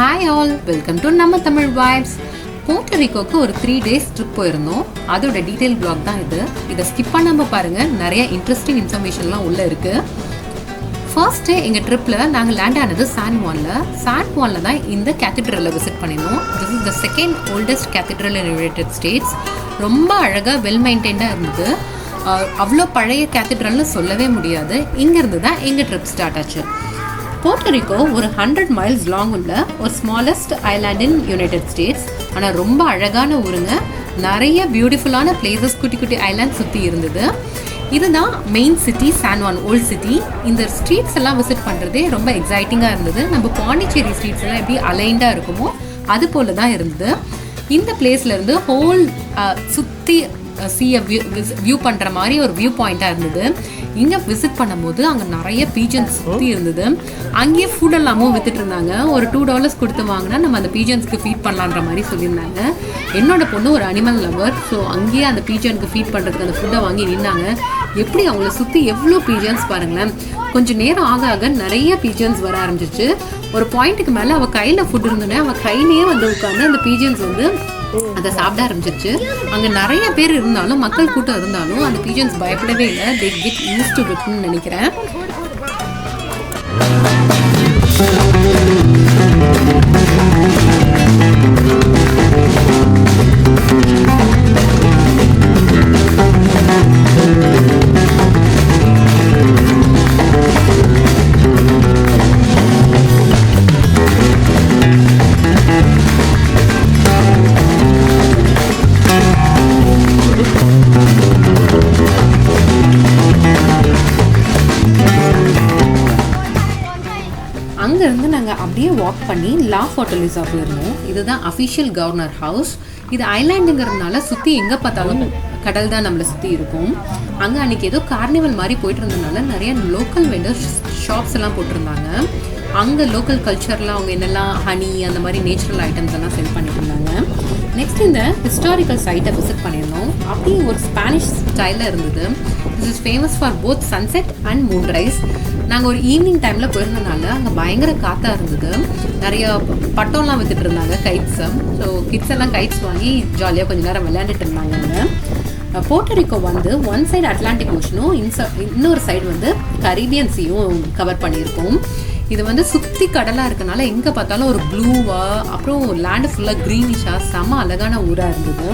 Hi all, welcome to நம்ம Tamil vibes. Porto ரிக்கோக்கு ஒரு 3 days trip போயிருந்தோம். அதோட டீட்டெயில் பிளாக் தான் இது. இதை ஸ்கிப் பண்ணாமல் பாருங்கள், நிறைய இன்ட்ரெஸ்டிங் இன்ஃபர்மேஷன்லாம் உள்ளே இருக்குது. ஃபர்ஸ்ட்டு எங்கள் ட்ரிப்பில் நாங்கள் லேண்ட் ஆனது சான் வானில் தான் இந்த கேத்தட்ரலை விசிட் பண்ணியிருந்தோம். This is the second oldest cathedral in United states. ரொம்ப அழகாக வெல் மெயின்டைன்டாக இருந்தது. அவ்வளோ பழைய கேத்தட்ரல்னு சொல்லவே முடியாது. இங்கேருந்து தான் எங்கள் ட்ரிப் ஸ்டார்ட் ஆச்சு. போர்ட்டோ ரிக்கோ ஒரு 100 miles லாங் உள்ள ஒரு smallest island in United states. ஆனால் ரொம்ப அழகான ஊருங்க. நிறைய பியூட்டிஃபுல்லான பிளேசஸ், குட்டி குட்டி ஐலாண்ட் சுற்றி இருந்தது. இதுதான் மெயின் சிட்டி, சான் வான் ஓல்ட் சிட்டி. இந்த ஸ்ட்ரீட்ஸ் எல்லாம் விசிட் பண்ணுறதே ரொம்ப எக்ஸைட்டிங்காக இருந்தது. நம்ம பாண்டிச்சேரி ஸ்ட்ரீட்ஸ் எல்லாம் எப்படி அலைண்டாக இருக்குமோ அது போல தான் இருந்தது. இந்த பிளேஸ்லேருந்து ஹோல் சுற்றி சீயை வியூ பண்ணுற மாதிரி ஒரு வியூ பாயிண்ட்டாக இருந்தது. இங்கே விசிட் பண்ணும்போது அங்கே நிறைய பீஜன்ஸ் சுற்றி இருந்தது. அங்கேயே ஃபுட் எல்லாமும் வித்துட்டு இருந்தாங்க. ஒரு $2 கொடுத்து வாங்கினா நம்ம அந்த பீஜன்ஸ்க்கு ஃபீட் பண்ணலான்ற மாதிரி சொல்லியிருந்தாங்க. என்னோட பொண்ணு ஒரு அனிமல் லவர். ஸோ அங்கேயே அந்த பீஜனுக்கு ஃபீட் பண்ணுறதுக்கு அந்த ஃபுட்டை வாங்கி நின்னாங்க. எப்படி அவங்கள சுற்றி எவ்வளோ பீஜன்ஸ் பாருங்களேன். கொஞ்சம் நேரம் ஆக ஆக நிறைய பீஜன்ஸ் வர ஆரம்பிச்சிச்சு. ஒரு பாயிண்ட்டுக்கு மேலே அவள் கையில் ஃபுட் இருந்தோன்னே அவள் கையிலேயே வந்து உட்காந்து அந்த பீஜன்ஸ் வந்து அதை சாப்பிட ஆரம்பிச்சிருச்சு. அங்கே நிறைய பேர் இருந்தாலும், மக்கள் கூட்டம் இருந்தாலும் அந்த பீஜன்ஸ் பயப்படவே இல்லை. தே கெட் யூஸ் டு இட்னு நினைக்கிறேன். அங்கேருந்து நாங்கள் அப்படியே வாக் பண்ணி லா ஃபோர்ட்டலிஸா போயிருந்தோம். இதுதான் அஃபிஷியல் கவர்னர் ஹவுஸ். இது ஐலாண்டுங்கிறதுனால சுற்றி எங்கே பார்த்தாலும் கடல் தான் நம்மளை சுற்றி இருக்கும். அங்கே அன்றைக்கி ஏதோ கார்னிவல் மாதிரி போயிட்டு இருந்ததுனால நிறைய லோக்கல் வெண்டர்ஸ் ஷாப்ஸ் எல்லாம் போட்டிருந்தாங்க. அங்கே லோக்கல் கல்ச்சர்லாம் அவங்க என்னெல்லாம் ஹனி அந்த மாதிரி நேச்சுரல் ஐட்டம்ஸ் எல்லாம் செல் பண்ணிட்டு இருந்தாங்க. நெக்ஸ்ட் இந்த ஹிஸ்டாரிக்கல் சைட்டை விசிட் பண்ணியிருந்தோம். அப்படியே ஒரு ஸ்பானிஷ் ஸ்டைலில் இருந்தது. This is famous for both sunset and moonrise. நாங்கள் ஒரு ஈவினிங் டைமில் போயிருந்தனால அங்கே பயங்கர காற்றாக இருந்தது. நிறைய பட்டம்லாம் வித்துட்டு இருந்தாங்க, கைட்ஸை. ஸோ கிட்ஸ் எல்லாம் கைட்ஸ் வாங்கி ஜாலியாக கொஞ்சம் நேரம் விளையாண்டுட்டு இருந்தாங்க. அங்கே போர்ட்டோ ரிக்கோ வந்து ஒன் சைடு அட்லாண்டிக் ஓஷனும் இன்னொரு சைடு வந்து கரீபியன் சீயும் கவர் பண்ணியிருக்கோம். இது வந்து சுற்றி கடலாக இருக்கனால எங்கே பார்த்தாலும் ஒரு ப்ளூவாக, அப்புறம் லேண்டு ஃபுல்லாக க்ரீனிஷாக செம்ம அழகான ஊராக இருந்தது.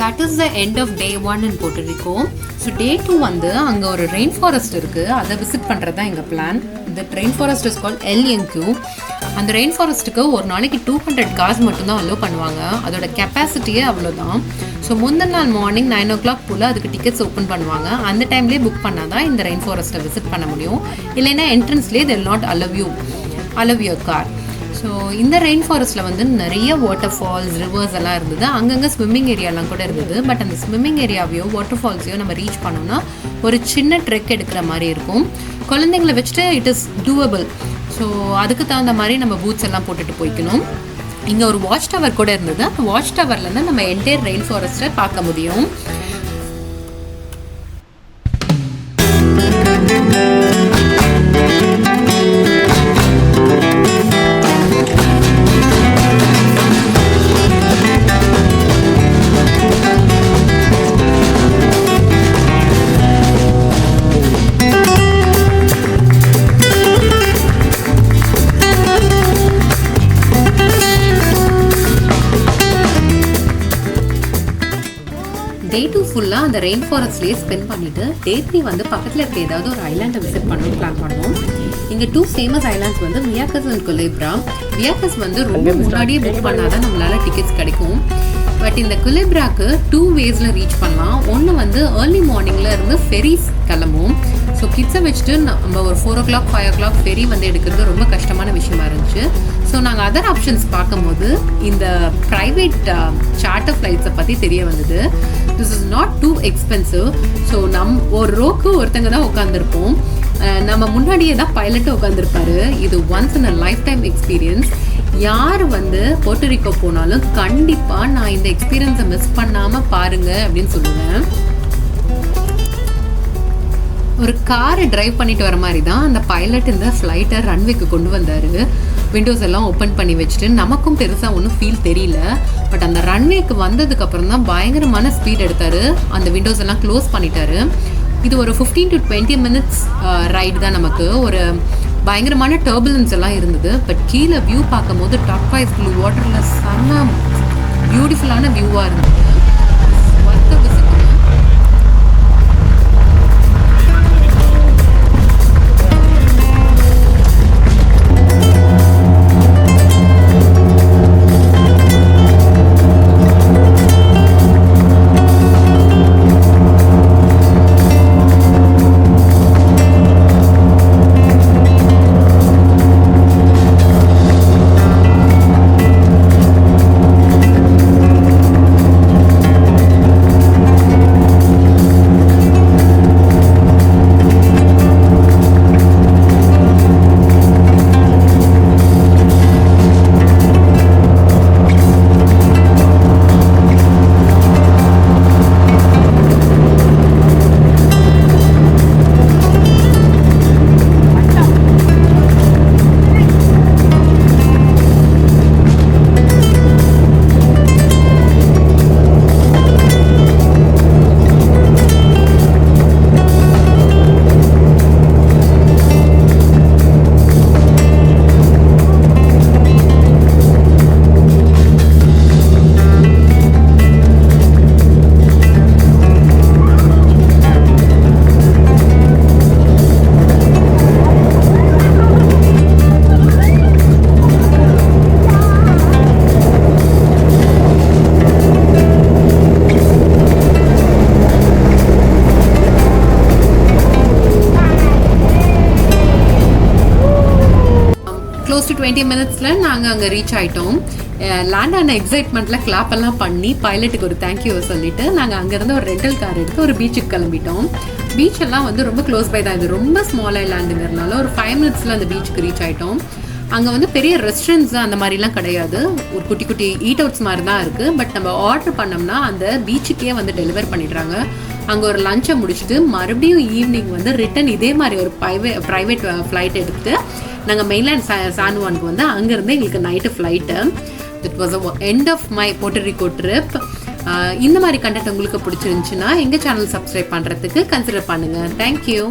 That is the end of day 1 in Puerto Rico. So day 2 வந்து அங்கே ஒரு ரெயின் ஃபாரஸ்ட் இருக்குது. அதை விசிட் பண்ணுறது தான் எங்கள் பிளான். இந்த rain forest is called Yunque. அந்த ரெயின் ஃபாரஸ்ட்டுக்கு ஒரு நாளைக்கு 200 cars மட்டும்தான் அலோவ் பண்ணுவாங்க. அதோட கெப்பாசிட்டியே அவ்வளோதான். ஸோ முந்தின நாள் மார்னிங் 9 o'clock போல் அதுக்கு டிக்கெட்ஸ் ஓப்பன் பண்ணுவாங்க. அந்த டைம்லேயே புக் பண்ணால் தான் இந்த ரெயின் ஃபாரஸ்ட்டை விசிட் பண்ண முடியும். இல்லைன்னா என்ட்ரன்ஸ்லேயே they will not allow your car. So இந்த ரெயின் ஃபாரஸ்ட்டில் வந்து நிறைய வாட்டர் ஃபால்ஸ், ரிவர்ஸ் எல்லாம் இருந்தது. அங்கங்கே ஸ்விம்மிங் ஏரியாலாம் கூட இருந்தது. பட் அந்த ஸ்விம்மிங் ஏரியாவையோ வாட்டர் ஃபால்ஸையோ நம்ம ரீச் பண்ணோம்னா ஒரு சின்ன ட்ரெக் எடுக்கிற மாதிரி இருக்கும். குழந்தைங்களை வச்சுட்டு இட் இஸ் டூவபிள். ஸோ அதுக்கு தகுந்த மாதிரி நம்ம பூட்ஸ் எல்லாம் போட்டுட்டு போய்க்கணும். இங்கே ஒரு வாட்ச் டவர் கூட இருந்தது. அந்த வாட்ச் டவர்லேருந்து நம்ம என்டையர் ரெயின் ஃபாரஸ்ட்டை பார்க்க முடியும். டே 2 ஃபுல்லாக அந்த ரெயின் ஃபாரஸ்ட்லேயே ஸ்பெண்ட் பண்ணிவிட்டு டே 3 வந்து பக்கத்தில் இருக்க ஏதாவது ஒரு ஐலாண்டை விசிட் பண்ணணும்னு பிளான் பண்ணுவோம். இங்கே 2 ஃபேமஸ் ஐலாண்ட்ஸ் வந்து வியாக்கஸ் அண்ட் குலேப்ரா. வியாக்கஸ் வந்து ரொம்ப முன்னாடியே புக் பண்ணாதான் நம்மளால டிக்கெட்ஸ் கிடைக்கும். பட் இந்த குலேப்ராக்கு 2 வேஸில் ரீச் பண்ணலாம். ஒன்று வந்து ஏர்லி மார்னிங்கில் இருந்து ஃபெரிஸ் கிளம்பும். ஸோ கிட்ஸை வச்சுட்டு நம்ம ஒரு 4 o'clock 5 o'clock ஃபெரி வந்து எடுக்கிறது ரொம்ப கஷ்டமான விஷயமா இருந்துச்சு. ஸோ நாங்கள் அதர் ஆப்ஷன்ஸ் பார்க்கும்போது இந்த ப்ரைவேட் சார்ட்டர் ஃப்ளைட்ஸை பற்றி தெரிய வந்தது. This is not two expensive. So ஒரு ரோக்கு ஒருத்தங்க தான் உட்காந்துருப்போம். நம்ம முன்னாடியே தான் பைலட்டு உட்காந்துருப்பாரு. இது once in a life time experience. யார் வந்து போர்ட்டோரிக்கோ போனாலும் கண்டிப்பாக நான் இந்த எக்ஸ்பீரியன்ஸை மிஸ் பண்ணாமல் பாருங்க அப்படின்னு சொல்லுவேன். ஒரு காரை டிரைவ் பண்ணிட்டு வர மாதிரி தான் அந்த பைலட் இந்த ஃப்ளைட்டை ரன்வேக்கு கொண்டு வந்தார். விண்டோஸ் எல்லாம் ஓப்பன் பண்ணி வச்சுட்டு நமக்கும் பெருசாக ஒன்றும் ஃபீல் தெரியல. பட் அந்த ரன்வேக்கு வந்ததுக்கப்புறம் தான் பயங்கரமான ஸ்பீட் எடுத்தார். அந்த விண்டோஸ் எல்லாம் க்ளோஸ் பண்ணிட்டாரு. இது ஒரு 15 to 20 minutes ரைடு தான். நமக்கு ஒரு பயங்கரமான டர்புலன்ஸ் எல்லாம் இருந்தது. பட் கீழே வியூ பார்க்கும் போது டர்க்வைஸ் ப்ளூ வாட்டரில் செம்ம பியூட்டிஃபுல்லான வியூவாக இருந்தது. க்ளோஸ் டு 20 minutesல நாங்கள் அங்கே ரீச் ஆகிட்டோம். லேண்ட் ஆன எக்ஸைட்மெண்ட்டில் கிளாப் எல்லாம் பண்ணி பைலட்டுக்கு ஒரு தேங்க்யூ சொல்லிட்டு நாங்கள் அங்கேருந்து ஒரு ரெண்டல் கார் எடுத்து ஒரு பீச்சுக்கு கிளம்பிட்டோம். பீச் எல்லாம் வந்து ரொம்ப க்ளோஸ் பை தான். இது ரொம்ப ஸ்மால் ஐலாண்டுங்கிறதுனால ஒரு 5 minutesல அந்த பீச்சுக்கு ரீச் ஆகிட்டோம். அங்கே வந்து பெரிய ரெஸ்டாரண்ட்ஸ் அந்த மாதிரிலாம் கிடையாது. ஒரு குட்டி குட்டி ஈட் அவுட்ஸ் மாதிரி தான் இருக்குது. பட் நம்ம ஆர்டர் பண்ணோம்னா அந்த பீச்சுக்கே வந்து டெலிவர் பண்ணிடுறாங்க. அங்கே ஒரு லஞ்சை முடிச்சுட்டு மறுபடியும் ஈவினிங் வந்து ரிட்டன் இதே மாதிரி ஒரு ப்ரைவேட் ஃப்ளைட் எடுத்துட்டு நாங்கள் மெயின்லேண்ட் சான் ஜுவானுக்கு வந்து அங்கேருந்து எங்களுக்கு night flight. It was a end of my Puerto Rico trip. இந்த மாதிரி கண்டென்ட் உங்களுக்கு பிடிச்சிருந்துச்சுன்னா எங்கள் சேனல் சப்ஸ்கிரைப் பண்ணுறதுக்கு கன்சிடர் பண்ணுங்கள். தேங்க்யூ.